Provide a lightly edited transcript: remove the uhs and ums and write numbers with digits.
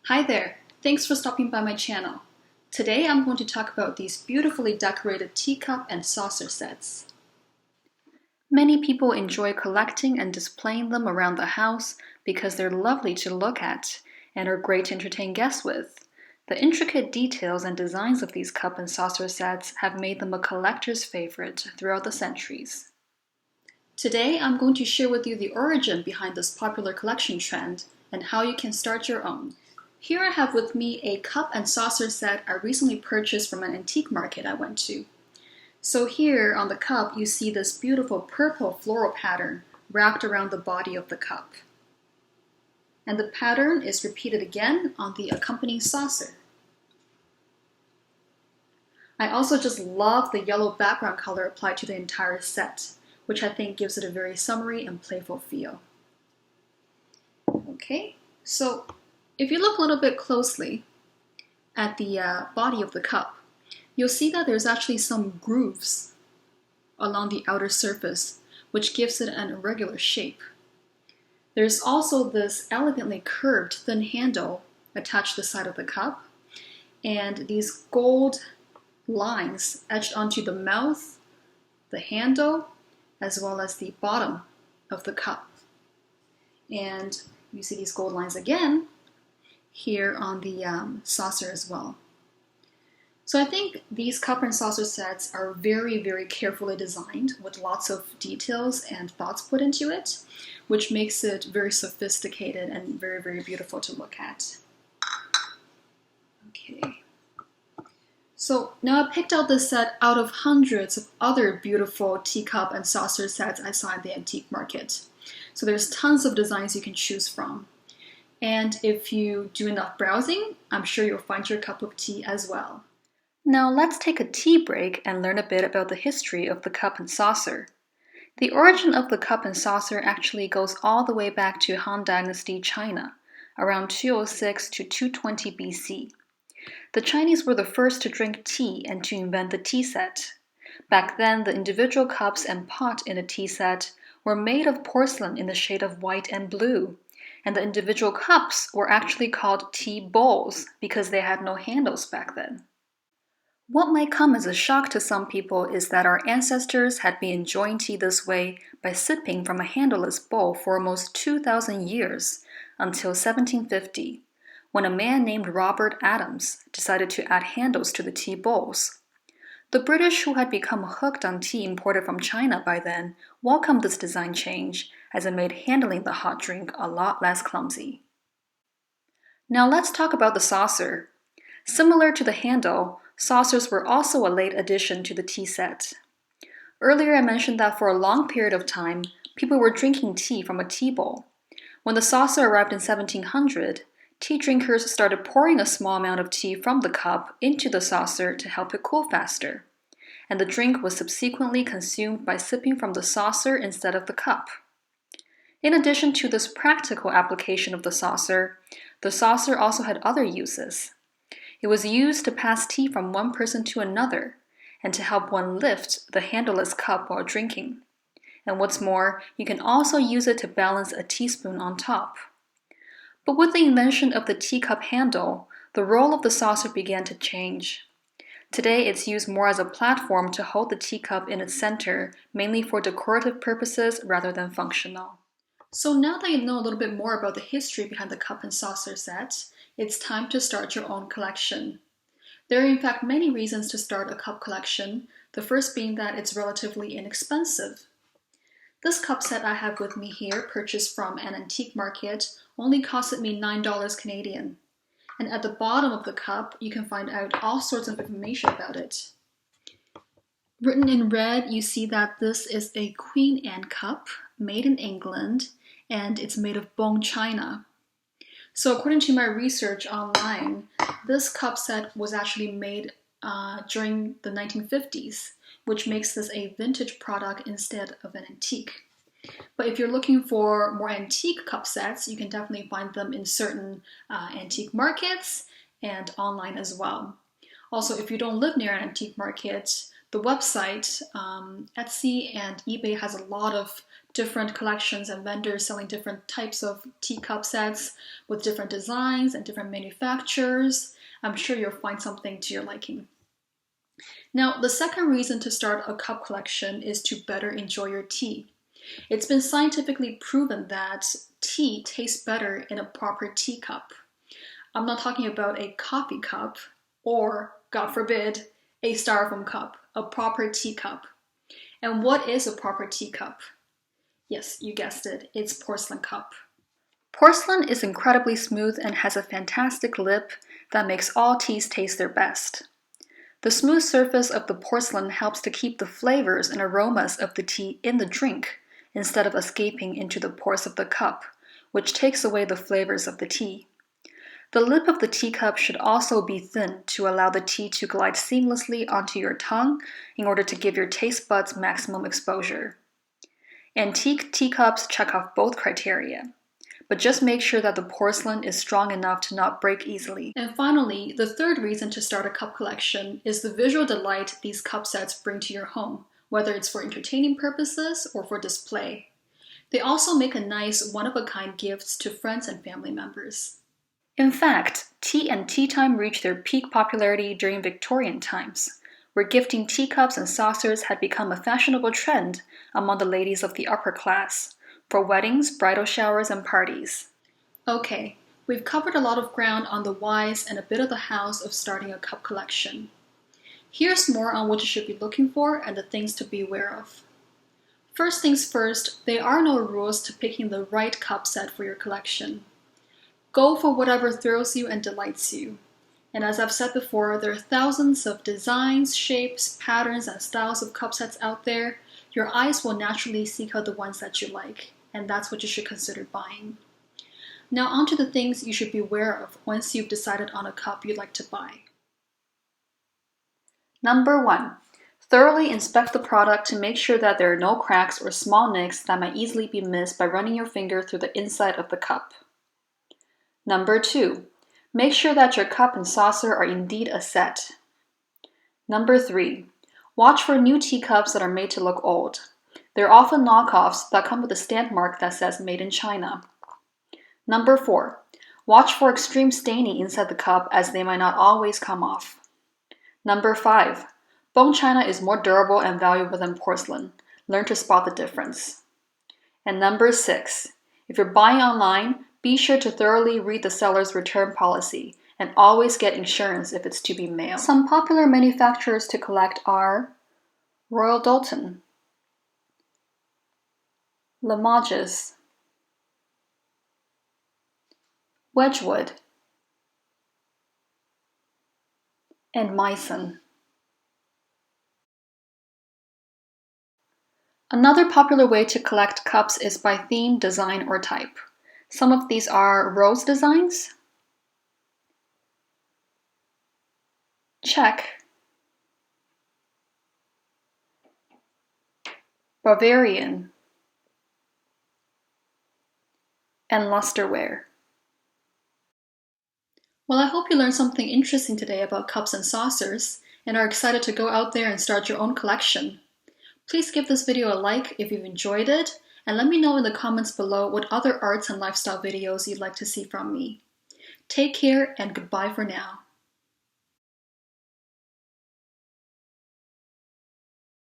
Hi there, thanks for stopping by my channel. Today I'm going to talk about these beautifully decorated teacup and saucer sets. Many people enjoy collecting and displaying them around the house because they're lovely to look at and are great to entertain guests with. The intricate details and designs of these cup and saucer sets have made them a collector's favorite throughout the centuries. Today I'm going to share with you the origin behind this popular collection trend and how you can start your own. Here I have with me a cup and saucer set I recently purchased from an antique market I went to. So here on the cup you see this beautiful purple floral pattern wrapped around the body of the cup. And the pattern is repeated again on the accompanying saucer. I also just love the yellow background color applied to the entire set, which I think gives it a very summery and playful feel. Okay, so if you look a little bit closely at the body of the cup, you'll see that there's actually some grooves along the outer surface, which gives it an irregular shape. There's also this elegantly curved thin handle attached to the side of the cup, and these gold lines etched onto the mouth, the handle, as well as the bottom of the cup. And you see these gold lines again here on the saucer as well. So I think these cup and saucer sets are very, very carefully designed with lots of details and thoughts put into it, which makes it very sophisticated and very, very beautiful to look at. Okay. So now I picked out this set out of hundreds of other beautiful teacup and saucer sets I saw in the antique market. So there's tons of designs you can choose from. And if you do enough browsing, I'm sure you'll find your cup of tea as well. Now let's take a tea break and learn a bit about the history of the cup and saucer. The origin of the cup and saucer actually goes all the way back to Han Dynasty China, around 206 to 220 BC. The Chinese were the first to drink tea and to invent the tea set. Back then, the individual cups and pot in a tea set were made of porcelain in the shade of white and blue, and the individual cups were actually called tea bowls because they had no handles back then. What might come as a shock to some people is that our ancestors had been enjoying tea this way by sipping from a handleless bowl for almost 2,000 years, until 1750, when a man named Robert Adams decided to add handles to the tea bowls. The British, who had become hooked on tea imported from China by then, welcomed this design change as it made handling the hot drink a lot less clumsy. Now let's talk about the saucer. Similar to the handle, saucers were also a late addition to the tea set. Earlier I mentioned that for a long period of time, people were drinking tea from a tea bowl. When the saucer arrived in 1700, tea drinkers started pouring a small amount of tea from the cup into the saucer to help it cool faster, and the drink was subsequently consumed by sipping from the saucer instead of the cup. In addition to this practical application of the saucer also had other uses. It was used to pass tea from one person to another, and to help one lift the handleless cup while drinking. And what's more, you can also use it to balance a teaspoon on top. But with the invention of the teacup handle, the role of the saucer began to change. Today it's used more as a platform to hold the teacup in its center, mainly for decorative purposes rather than functional. So now that you know a little bit more about the history behind the cup and saucer set, it's time to start your own collection. There are in fact many reasons to start a cup collection, the first being that it's relatively inexpensive. This cup set I have with me here, purchased from an antique market, only costed me $9 Canadian. And at the bottom of the cup, you can find out all sorts of information about it. Written in red, you see that this is a Queen Anne cup, made in England, and it's made of bone china. So according to my research online, this cup set was actually made during the 1950s, which makes this a vintage product instead of an antique. But if you're looking for more antique cup sets, you can definitely find them in certain antique markets and online as well. Also, if you don't live near an antique market, the website, Etsy and eBay has a lot of different collections and vendors selling different types of teacup sets with different designs and different manufacturers. I'm sure you'll find something to your liking. Now, the second reason to start a cup collection is to better enjoy your tea. It's been scientifically proven that tea tastes better in a proper teacup. I'm not talking about a coffee cup or, God forbid, a styrofoam cup, a proper teacup. And what is a proper teacup? Yes, you guessed it, it's porcelain cup. Porcelain is incredibly smooth and has a fantastic lip that makes all teas taste their best. The smooth surface of the porcelain helps to keep the flavors and aromas of the tea in the drink instead of escaping into the pores of the cup, which takes away the flavors of the tea. The lip of the teacup should also be thin to allow the tea to glide seamlessly onto your tongue in order to give your taste buds maximum exposure. Antique teacups check off both criteria, but just make sure that the porcelain is strong enough to not break easily. And finally, the third reason to start a cup collection is the visual delight these cup sets bring to your home, whether it's for entertaining purposes or for display. They also make a nice one-of-a-kind gifts to friends and family members. In fact, tea and tea time reached their peak popularity during Victorian times, where gifting teacups and saucers had become a fashionable trend among the ladies of the upper class, for weddings, bridal showers, and parties. Okay, we've covered a lot of ground on the whys and a bit of the hows of starting a cup collection. Here's more on what you should be looking for and the things to be aware of. First things first, there are no rules to picking the right cup set for your collection. Go for whatever thrills you and delights you. And as I've said before, there are thousands of designs, shapes, patterns, and styles of cup sets out there. Your eyes will naturally seek out the ones that you like, and that's what you should consider buying. Now on to the things you should be aware of once you've decided on a cup you'd like to buy. Number 1. Thoroughly inspect the product to make sure that there are no cracks or small nicks that might easily be missed by running your finger through the inside of the cup. Number 2. Make sure that your cup and saucer are indeed a set. Number 3. Watch for new teacups that are made to look old. They're often knockoffs that come with a stamp mark that says Made in China. Number 4. Watch for extreme staining inside the cup as they might not always come off. Number 5. Bone china is more durable and valuable than porcelain. Learn to spot the difference. And number 6. If you're buying online, be sure to thoroughly read the seller's return policy and always get insurance if it's to be mailed. Some popular manufacturers to collect are Royal Doulton, Limoges, Wedgwood, and Meissen. Another popular way to collect cups is by theme, design, or type. Some of these are rose designs, Czech, Bavarian, and lusterware. Well, I hope you learned something interesting today about cups and saucers and are excited to go out there and start your own collection. Please give this video a like if you've enjoyed it, and let me know in the comments below what other arts and lifestyle videos you'd like to see from me. Take care and goodbye for now.